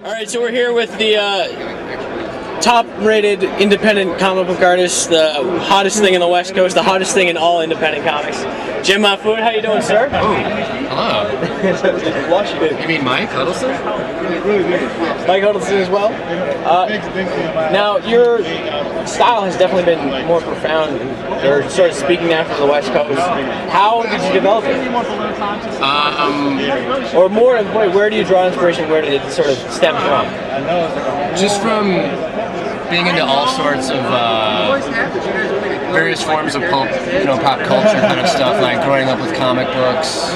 All right, so we're here with the top-rated independent comic book artist, the hottest thing in the West Coast, the hottest thing in all independent comics. Jim Mahfood, how you doing, sir? Oh, hello. You mean Mike Huddleston? Mike Huddleston as well. Now, your style has definitely been more profound, or sort of speaking out from the West Coast. How did you develop it? Or more of where do you draw inspiration? Where did it sort of stem from? Just from being into all sorts of various forms of pop culture kind of stuff, like growing up with comic books,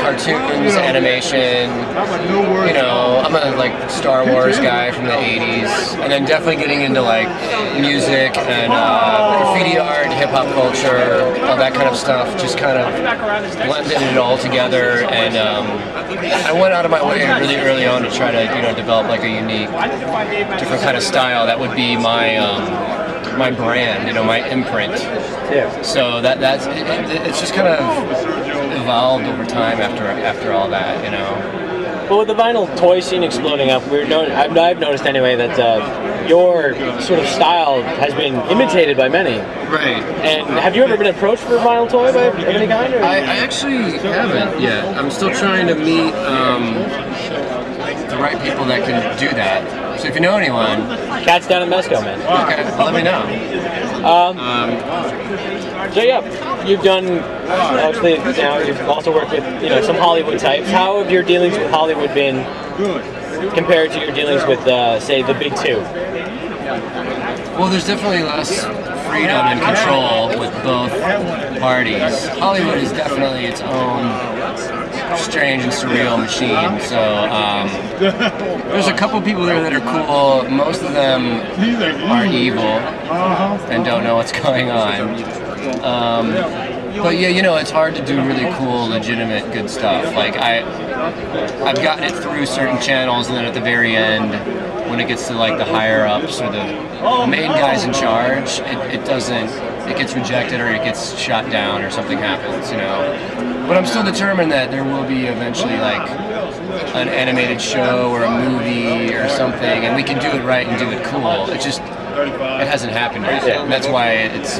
cartoons, animation. You know, I'm a Star Wars guy from the '80s, and then definitely getting into like music and graffiti art, hip hop culture, all that kind of stuff. Just kind of blended it all together, and I went out of my way really early on to try to develop like a unique, different kind of style that would be my my brand, my imprint. Yeah. So it's just kind of evolved over time after all that, Well, with the vinyl toy scene exploding up, I've noticed anyway that your sort of style has been imitated by many. Right. And have you ever been approached for a vinyl toy of any kind? Or? I actually haven't yet. I'm still trying to meet the right people that can do that. So if you know anyone, Cat's down in Mesco, man. Okay, let me know. So yeah, you've done obviously now. You've also worked with some Hollywood types. How have your dealings with Hollywood been compared to your dealings with say the big two? Well, there's definitely less freedom and control with both parties. Hollywood is definitely its own strange and surreal machine. So there's a couple people there that are cool. Most of them are evil and don't know what's going on. But yeah, it's hard to do really cool, legitimate, good stuff. Like I've gotten it through certain channels, and then at the very end, when it gets to like the higher ups or the main guys in charge, it gets rejected or it gets shot down or something happens, But I'm still determined that there will be eventually like an animated show or a movie or something, and we can do it right and do it cool. It hasn't happened yet, and that's why it's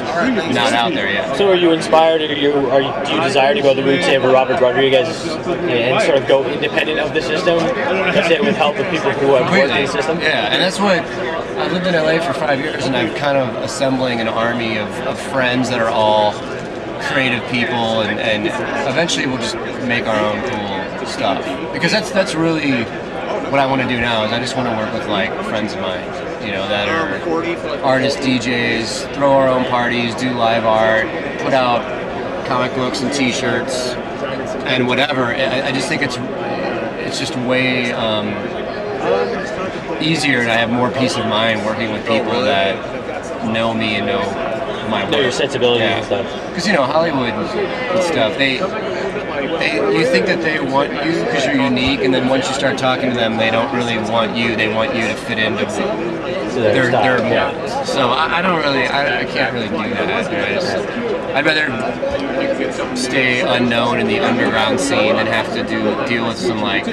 not out there yet. So are you inspired, or do you desire to go the route, say, of Robert Rodriguez and sort of go independent of the system, say, with help of people who have worked in the system? Yeah, and that's what, I've lived in LA for 5 years, and I'm kind of assembling an army of friends that are all creative people, and eventually we'll just make our own cool stuff. Because that's really what I want to do now, is I just want to work with like friends of mine, that are artists, DJs, throw our own parties, do live art, put out comic books and t-shirts and whatever. I just think it's just way easier, and I have more peace of mind working with people that know me and know my work. Know your sensibilities and stuff. Because Hollywood and stuff, you think that they want you because you're unique, and then once you start talking to them, they don't really want you. They want you to fit into their molds. So I can't really do that. I'd rather stay unknown in the underground scene than have to deal with some like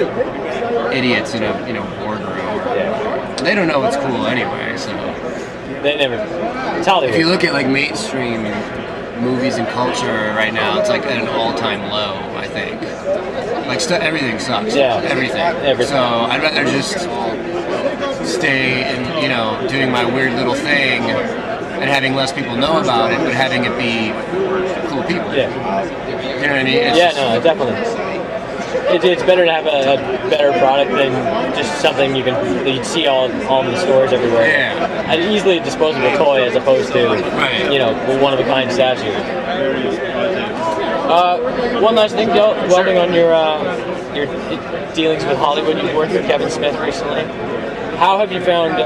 idiots in a boardroom. They don't know what's cool anyway. So they never. It's Hollywood. If you look at like mainstream movies and culture right now, it's like at an all-time low, I think. Like everything sucks. Yeah. Everything. So I'd rather just stay and doing my weird little thing and having less people know about it, but having it be cool people. Yeah. You know what I mean? No, definitely. It's better to have a better product than just something you see all in the stores everywhere. Yeah. An easily disposable toy as opposed to one of a kind statue. One last thing, dwelling on your dealings with Hollywood. You've worked with Kevin Smith recently. How have you found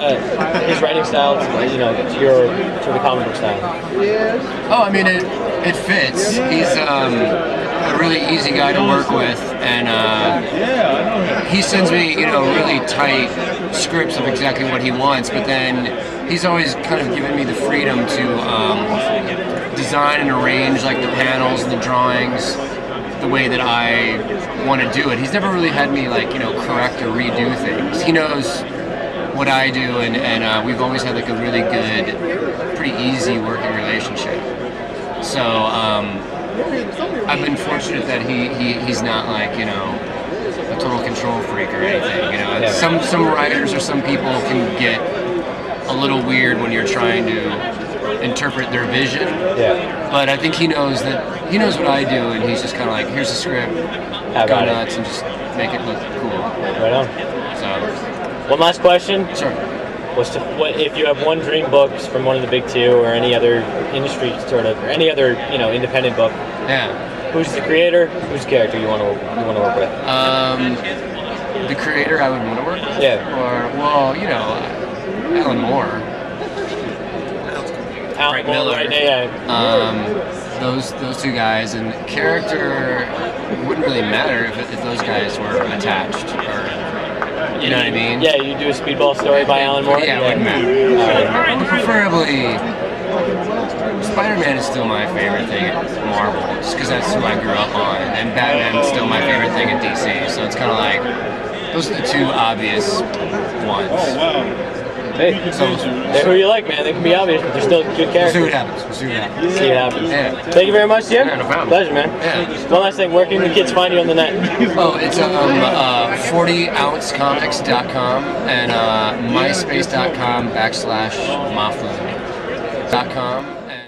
his writing style to your sort of comic book style? Oh, I mean, it fits. He's a really easy guy to work with, and he sends me, really tight scripts of exactly what he wants, but then he's always kind of given me the freedom to design and arrange like the panels and the drawings the way that I want to do it. He's never really had me like, you know, correct or redo things. He knows what I do, and we've always had like a really good, pretty easy working relationship. So I've been fortunate that he's not like, you know, a total control freak or anything. You know, some writers or some people can get a little weird when you're trying to interpret their vision. Yeah. But I think he knows what I do, and he's just kind of like, here's the script, go nuts, and just make it look cool. Right on. So, one last question. Sure. What if you have one dream book from one of the big two, or any other industry sort of, or any other, you know, independent book? Yeah. Who's the creator? Who's the character you want to work with? The creator I would want to work with. Yeah. Or, well, you know, Alan Moore. Frank Miller. Right, yeah. Those two guys, and character wouldn't really matter if those guys were attached, or you know what I mean? Yeah, you do a Speedball story by Alan Moore. Yeah, it wouldn't matter. Preferably, Spider-Man is still my favorite thing at Marvel, just because that's who I grew up on, and Batman's still my favorite thing at DC. So it's kind of like those are the two obvious ones. Hey, so they're who you like, man. They can be obvious, but they're still good characters. We'll see what happens. We'll see what happens. See what happens. Yeah. Thank you very much, Jim. Yeah, no problem. Pleasure, man. Yeah. One last thing. Where can the kids find you on the net? Oh, it's 40ouncecomics.com and myspace.com/Mahfood.com.